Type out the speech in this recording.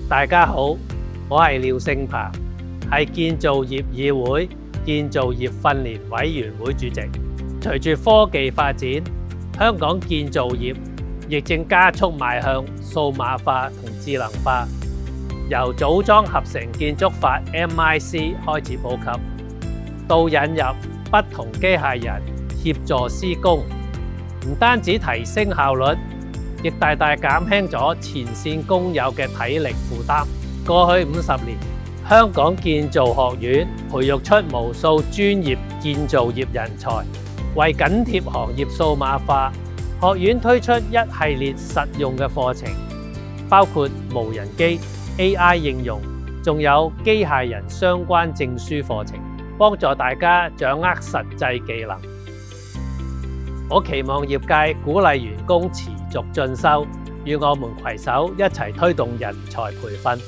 大家好，我係廖勝鵬，係建造業議會建造業訓練委員會主席。隨住科技發展，香港建造業亦正加速邁向數碼化同智能化。由組裝合成建築法 MIC 開始普及，到引入不同機械人協助施工，唔單止提升效率，亦大大減輕咗前線工友嘅體力負擔。過去50年，香港建造學院培育出無數專業建造業人才。為緊貼行業數碼化，學院推出一系列實用嘅課程，包括無人機、AI 應用，仲有機械人相關證書課程，幫助大家掌握實際技能。我期望業界鼓勵員工持續進修，與我們攜手一齊推動人才培訓。